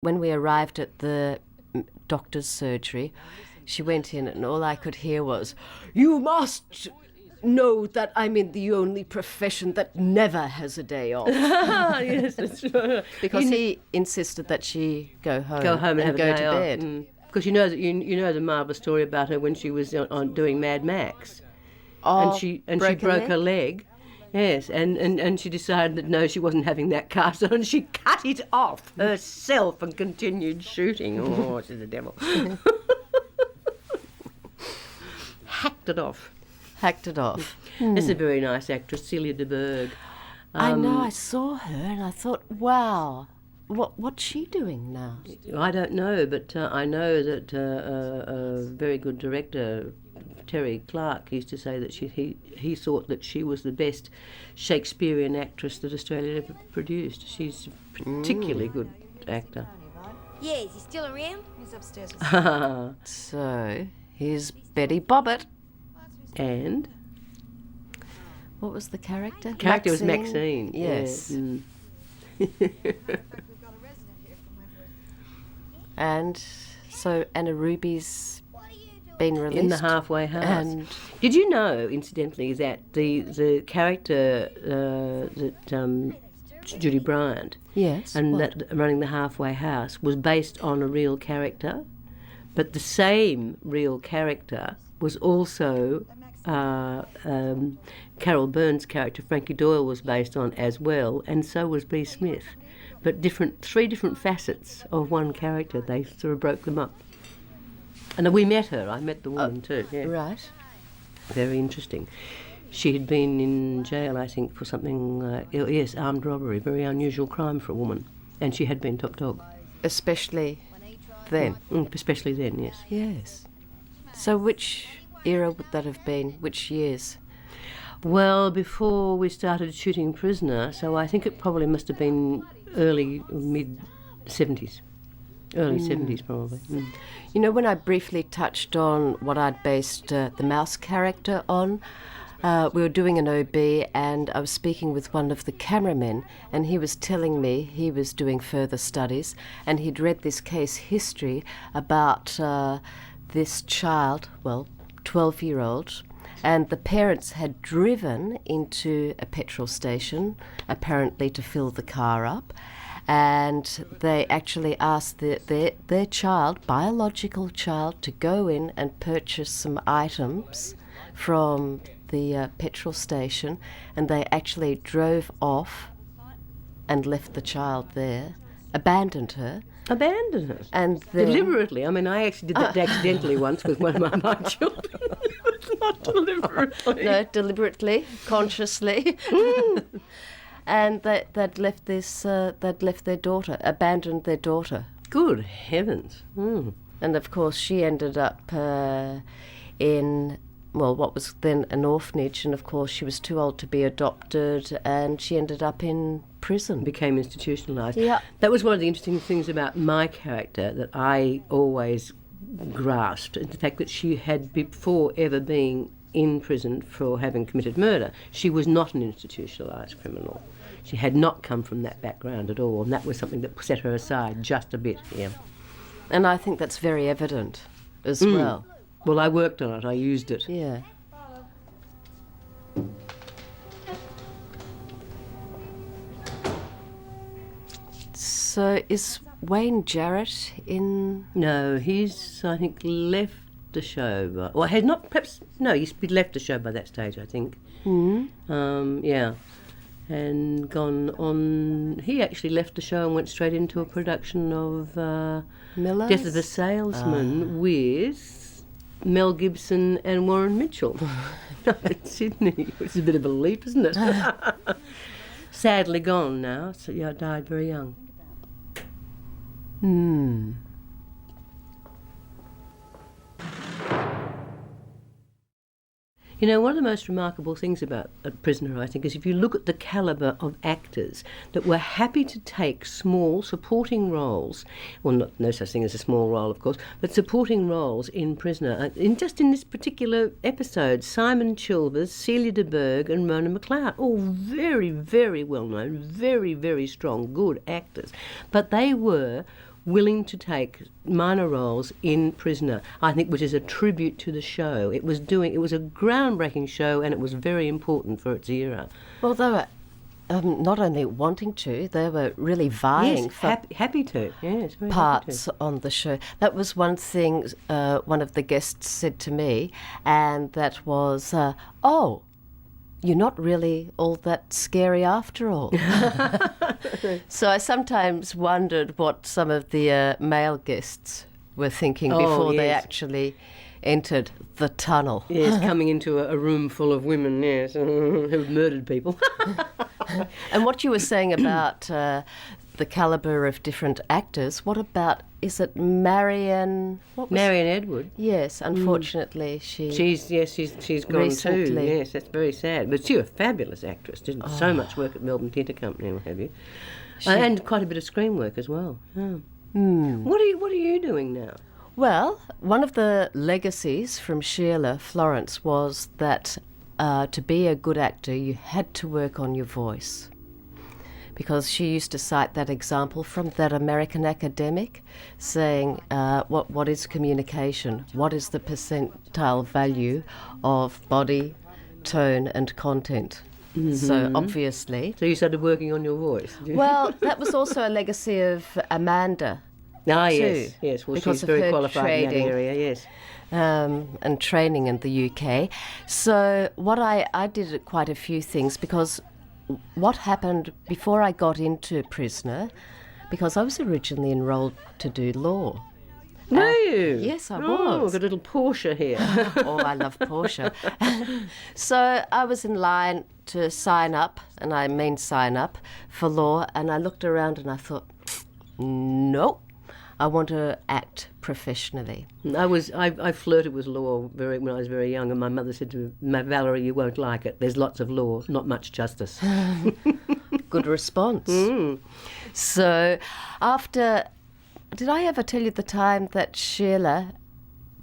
when we arrived at the doctor's surgery, she went in and all I could hear was, "You must know that I'm in the only profession that never has a day off." Yes, that's right. Because he insisted that she go home and have go a day to off. bed. Because you know the marvellous story about her when she was on doing Mad Max. Oh, and she broke her leg. Yes, and she decided that no, she wasn't having that cast on, and she cut it off herself and continued shooting. Oh, she's a devil. Hacked it off. That's a very nice actress, Celia de Burgh. I know, I saw her and I thought, wow, what's she doing now? I don't know, but I know that a very good director, Terry Clark, used to say that he thought that she was the best Shakespearean actress that Australia ever produced. She's a particularly good actor. Yeah, is he still around? He's upstairs. So, here's Betty Bobbitt. And? What was the character? Character was Maxine. Yes. Yeah. And so Anna Ruby's been released. In the Halfway House. And did you know, incidentally, that the character that Judy Bryant yes, and what? that running the Halfway House was based on a real character, but the same real character was also Carol Byrne's character, Frankie Doyle, was based on as well, and so was B. Smith. But three different facets of one character. They sort of broke them up. And we met her. I met the woman too. Yeah. Right. Very interesting. She had been in jail, I think, for something, armed robbery, very unusual crime for a woman. And she had been top dog. Especially then. Especially then, yes. Yes. So which era would that have been? Which years? Well, before we started shooting Prisoner, so I think it probably must have been early, mid-70s. Early 70s, probably. You know, when I briefly touched on what I'd based the mouse character on, we were doing an OB and I was speaking with one of the cameramen and he was telling me he was doing further studies and he'd read this case history about this child, 12-year-old, and the parents had driven into a petrol station, apparently to fill the car up, and they actually asked their child, biological child, to go in and purchase some items from the petrol station, and they actually drove off and left the child there, abandoned her. And then, deliberately. I mean, I actually did that accidentally once with one of my children. Not deliberately. No, deliberately, consciously. And they'd left their daughter, abandoned their daughter. Good heavens. And of course she ended up in, what was then an orphanage, and of course she was too old to be adopted, and she ended up in prison. Became institutionalised. Yeah. That was one of the interesting things about my character that I always grasped, the fact that she had, before ever being in prison for having committed murder, she was not an institutionalised criminal. She had not come from that background at all, and that was something that set her aside just a bit, yeah. And I think that's very evident as well. Well, I worked on it, I used it. Yeah. So is Wayne Jarrett in? No, he's, I think, left the show. Or had not, perhaps, no, he's left the show by that stage, I think. Yeah. And gone on, he actually left the show and went straight into a production of Miller's? Death of a Salesman with Mel Gibson and Warren Mitchell in Sydney, which is a bit of a leap, isn't it? Sadly gone now, so yeah, died very young. You know, one of the most remarkable things about A Prisoner, I think, is if you look at the calibre of actors that were happy to take small supporting roles, well, no such thing as a small role, of course, but supporting roles in Prisoner. In this particular episode, Simon Chilvers, Celia de Burgh and Mona McLeod, all very, very well known, very, very strong, good actors. But they were willing to take minor roles in Prisoner, I think, which is a tribute to the show. It was a groundbreaking show, and it was very important for its era. Well, they were not only wanting to, they were really vying Yes, for happy to. Yes, very happy parts to. on the show. That was one thing one of the guests said to me, and that was, oh, you're not really all that scary after all. So I sometimes wondered what some of the male guests were thinking before they yes. actually entered the tunnel. Yes, coming into a room full of women, yes, who've murdered people. And what you were saying about the calibre of different actors, what about, is it Marion? Marion Edward. Yes, unfortunately She's gone recently. too. Yes, that's very sad. But she was a fabulous actress. Did so much work at Melbourne Theatre Company and what have you, and quite a bit of screen work as well. Oh. What are you doing now? Well, one of the legacies from Sheila Florence was that to be a good actor, you had to work on your voice. Because she used to cite that example from that American academic saying, what is communication? What is the percentile value of body, tone and content? So obviously... So you started working on your voice, did you? Well, that was also a legacy of Amanda. Yes. Well, because she's of very her qualified in that trading. area, yes. And training in the UK. So what I did quite a few things, because what happened before I got into Prisoner, because I was originally enrolled to do law. Were you? Yes, I Oh, was. got a little Porsche here. Oh, I love Porsche. So I was in line to sign up, and I mean sign up, for law, and I looked around and I thought, nope, I want to act professionally. I flirted with law when I was very young, and my mother said to me, Valerie, you won't like it. There's lots of law, not much justice. Good response. So after... Did I ever tell you the time that Sheila,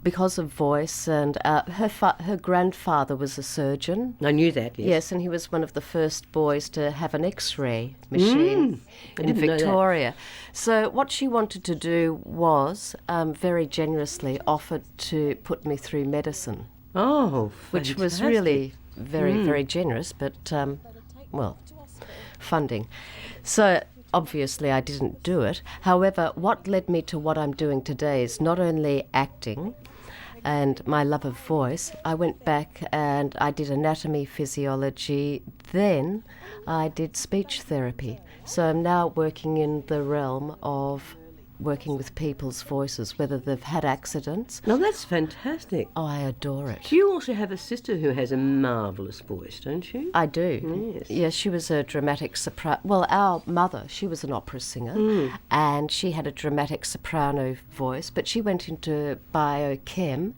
because of voice, and her grandfather was a surgeon? I knew that, yes. Yes, and he was one of the first boys to have an X-ray machine in didn't know that. Victoria. So what she wanted to do was very generously offered to put me through medicine, Oh, which was fantastic. really very, very generous, but, funding. So obviously I didn't do it. However, what led me to what I'm doing today is not only acting and my love of voice. I went back and I did anatomy, physiology, then I did speech therapy. So I'm now working in the realm of working with people's voices, whether they've had accidents. No, that's fantastic. Oh, I adore it. You also have a sister who has a marvellous voice, don't you? I do. Yes. Yeah, she was a dramatic soprano. Well, our mother, she was an opera singer, and she had a dramatic soprano voice, but she went into biochem,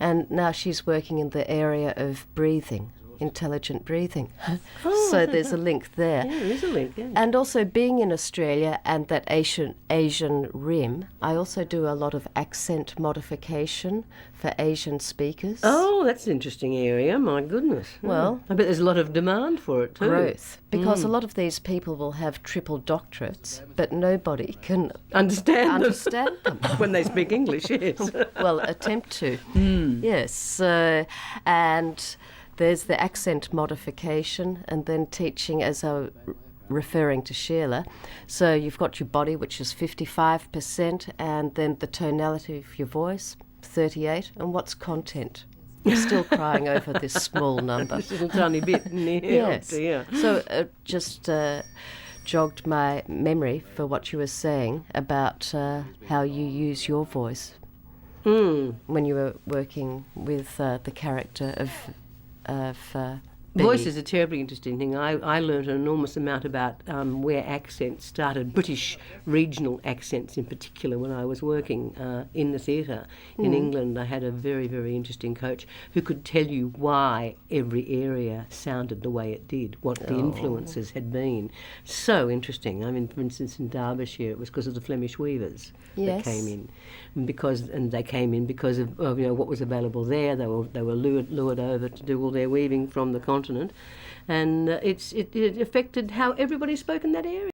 and now she's working in the area of breathing, intelligent breathing. So there's a link there. Yeah, there is a link, yeah. And also being in Australia and that Asian rim, I also do a lot of accent modification for Asian speakers. Oh, that's an interesting area, my goodness. Well- I bet there's a lot of demand for it too. Growth, because a lot of these people will have triple doctorates, but nobody can Understand them. them when they speak English, yes. Well, attempt to. Yes, and there's the accent modification, and then teaching, as I was referring to Sheila. So you've got your body, which is 55%, and then the tonality of your voice, 38, and what's content? I'm still crying over this small number. This little tiny bit. Yeah, Yes. oh dear. So it just jogged my memory for what you were saying about how you use your voice when you were working with the character of Billy. Voice is a terribly interesting thing. I learnt an enormous amount about where accents started, British regional accents in particular, when I was working in the theatre in England. I had a very, very interesting coach who could tell you why every area sounded the way it did, what the influences had been. So interesting. I mean, for instance, in Derbyshire, it was because of the Flemish weavers that came in. And they came in because of what was available there. They were lured over to do all their weaving from the continent, and it affected how everybody spoke in that area.